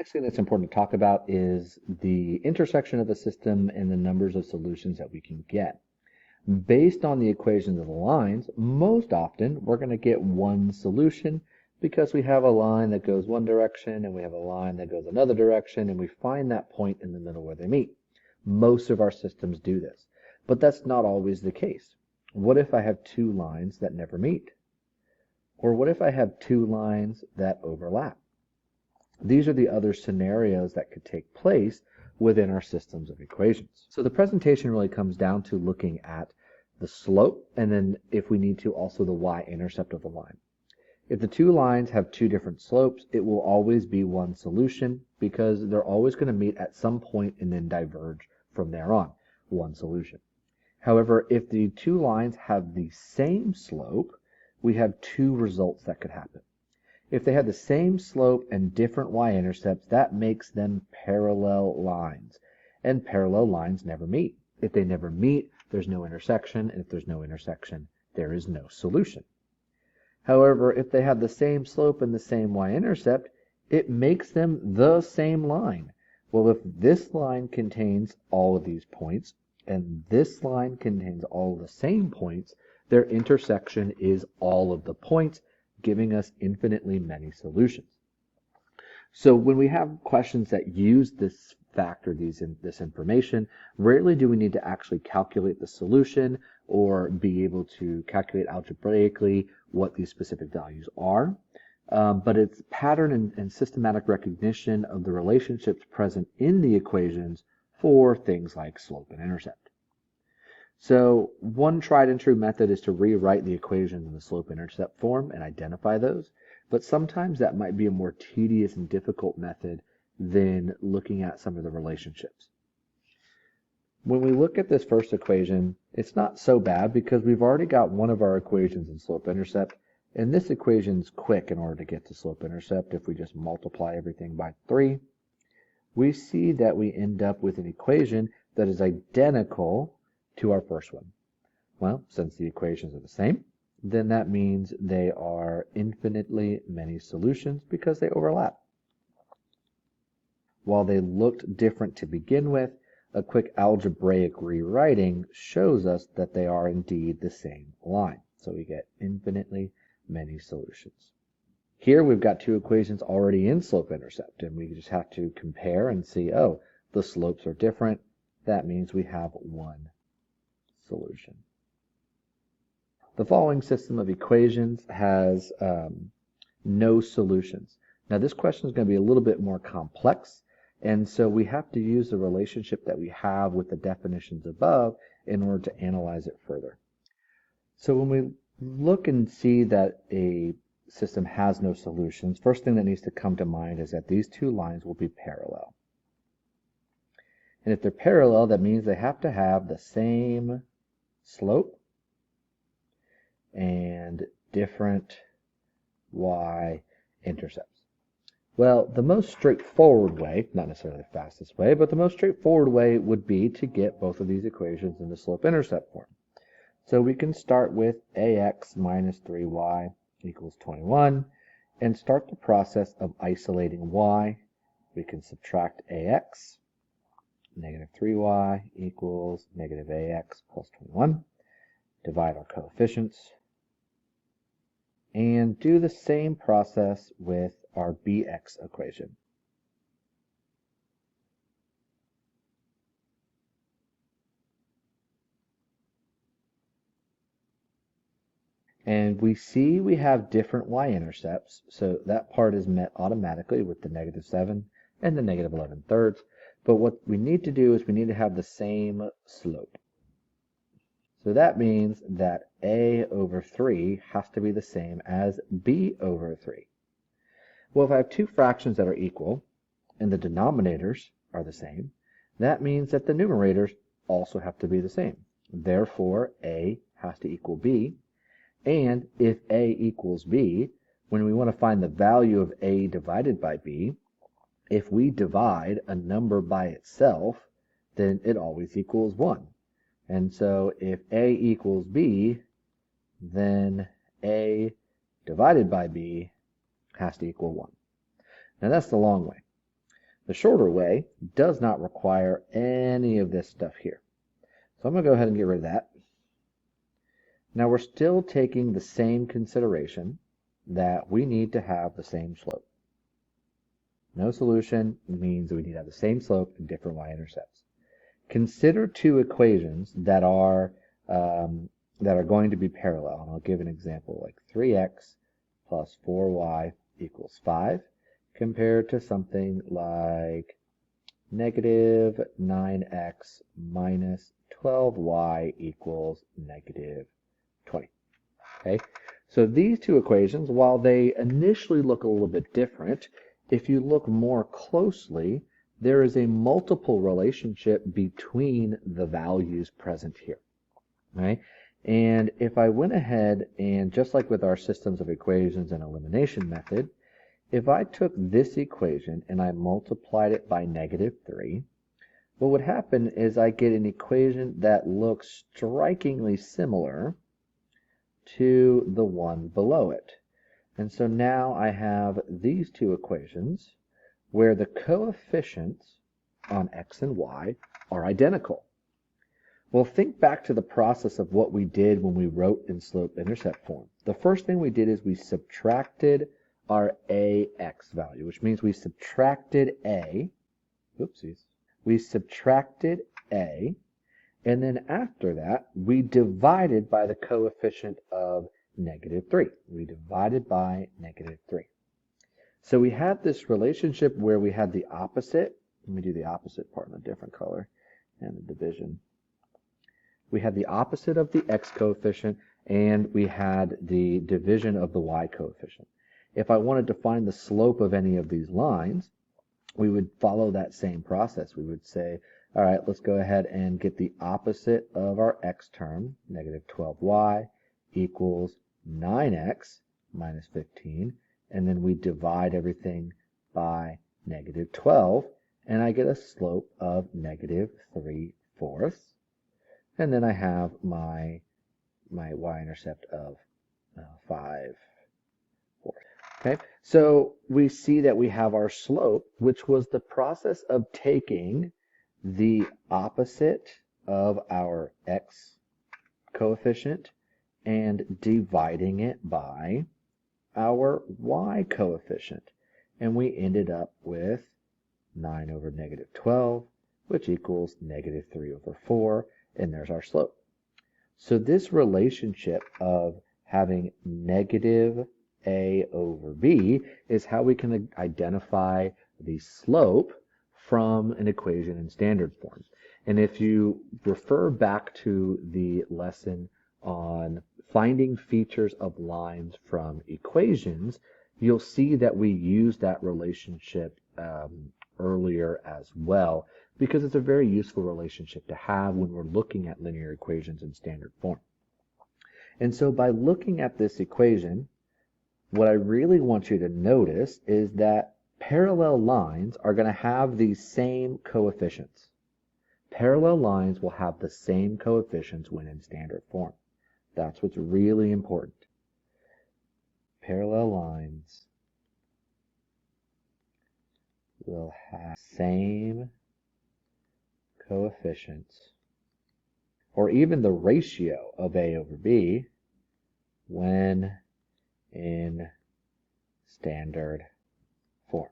Next thing that's important to talk about is the intersection of the system and the numbers of solutions that we can get. Based on the equations of the lines, most often we're going to get one solution because we have a line that goes one direction and we have a line that goes another direction, and we find that point in the middle where they meet. Most of our systems do this, but that's not always the case. What if I have two lines that never meet? Or what if I have two lines that overlap? These are the other scenarios that could take place within our systems of equations. So the presentation really comes down to looking at the slope, and then if we need to, also the y-intercept of the line. If the two lines have two different slopes, it will always be one solution because they're always going to meet at some point and then diverge from there on, one solution. However, if the two lines have the same slope, we have two results that could happen. If they have the same slope and different y-intercepts, that makes them parallel lines. And parallel lines never meet. If they never meet, there's no intersection, and if there's no intersection, there is no solution. However, if they have the same slope and the same y-intercept, it makes them the same line. Well, if this line contains all of these points, and this line contains all of the same points, their intersection is all of the points, giving us infinitely many solutions. So when we have questions that use this factor, this information, rarely do we need to actually calculate the solution or be able to calculate algebraically what these specific values are. But it's pattern and systematic recognition of the relationships present in the equations for things like slope and intercept. So one tried and true method is to rewrite the equations in the slope-intercept form and identify those, but sometimes that might be a more tedious and difficult method than looking at some of the relationships. When we look at this first equation, it's not so bad because we've already got one of our equations in slope-intercept, and this equation's quick in order to get to slope-intercept. If we just multiply everything by 3, we see that we end up with an equation that is identical to our first one. Well, since the equations are the same, then that means they are infinitely many solutions because they overlap. While they looked different to begin with, a quick algebraic rewriting shows us that they are indeed the same line. So we get infinitely many solutions. Here we've got two equations already in slope-intercept, and we just have to compare and see, oh, the slopes are different. That means we have one solution. The following system of equations has no solutions. Now this question is going to be a little bit more complex, and so we have to use the relationship that we have with the definitions above in order to analyze it further. So when we look and see that a system has no solutions, first thing that needs to come to mind is that these two lines will be parallel. And if they're parallel, that means they have to have the same slope and different y-intercepts. Well, the most straightforward way, not necessarily the fastest way, but the most straightforward way would be to get both of these equations in the slope-intercept form. So we can start with ax minus 3y equals 21 and start the process of isolating y. We can subtract ax, negative 3y equals negative ax plus 21. Divide our coefficients, and do the same process with our bx equation. And we see we have different y-intercepts, so that part is met automatically with the negative 7 and the negative 11/3. But what we need to do is we need to have the same slope. So that means that a over 3 has to be the same as b over 3. Well, if I have two fractions that are equal and the denominators are the same, that means that the numerators also have to be the same. Therefore, a has to equal b. And if a equals b, when we want to find the value of a divided by b, if we divide a number by itself, then it always equals 1. And so if a equals b, then a divided by b has to equal 1. Now that's the long way. The shorter way does not require any of this stuff here. So I'm going to go ahead and get rid of that. Now we're still taking the same consideration that we need to have the same slope. No solution means that we need to have the same slope and different y-intercepts. Consider two equations that are going to be parallel. And I'll give an example, like 3x plus 4y equals 5, compared to something like negative 9x minus 12y equals negative 20. Okay, so these two equations, while they initially look a little bit different, if you look more closely, there is a multiple relationship between the values present here. Right? And if I went ahead and, just like with our systems of equations and elimination method, if I took this equation and I multiplied it by negative 3, what would happen is I get an equation that looks strikingly similar to the one below it. And so now I have these two equations where the coefficients on x and y are identical. Well, think back to the process of what we did when we wrote in slope-intercept form. The first thing we did is we subtracted our ax value, which means we subtracted a, we subtracted a, and then after that, we divided by the coefficient of negative 3. We divided by negative 3. So we had this relationship where we had the opposite. Let me do the opposite part in a different color, and the division. We had the opposite of the x coefficient, and we had the division of the y coefficient. If I wanted to find the slope of any of these lines, we would follow that same process. We would say, all right, let's go ahead and get the opposite of our x term, negative 12y, equals 9x minus 15, and then we divide everything by negative 12, and I get a slope of negative 3/4. And then I have my y-intercept of 5/4. Okay, so we see that we have our slope, which was the process of taking the opposite of our x coefficient and dividing it by our y coefficient. And we ended up with 9 over negative 12, which equals negative 3/4. And there's our slope. So this relationship of having negative a over b is how we can identify the slope from an equation in standard form. And if you refer back to the lesson on finding features of lines from equations, you'll see that we use that relationship earlier as well, because it's a very useful relationship to have when we're looking at linear equations in standard form. And so by looking at this equation, what I really want you to notice is that parallel lines are going to have these same coefficients. Parallel lines will have the same coefficients when in standard form. That's what's really important. Parallel lines will have same coefficients, or even the ratio of a over b when in standard form.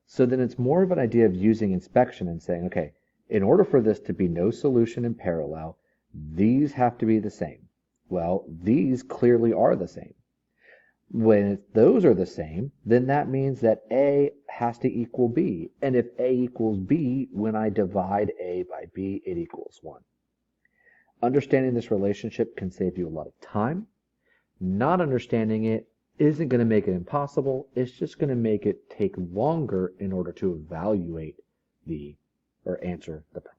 So then it's more of an idea of using inspection and saying, okay, in order for this to be no solution in parallel, these have to be the same. Well, these clearly are the same. When those are the same, then that means that A has to equal B. And if A equals B, when I divide A by B, it equals 1. Understanding this relationship can save you a lot of time. Not understanding it isn't going to make it impossible. It's just going to make it take longer in order to evaluate or answer the problem.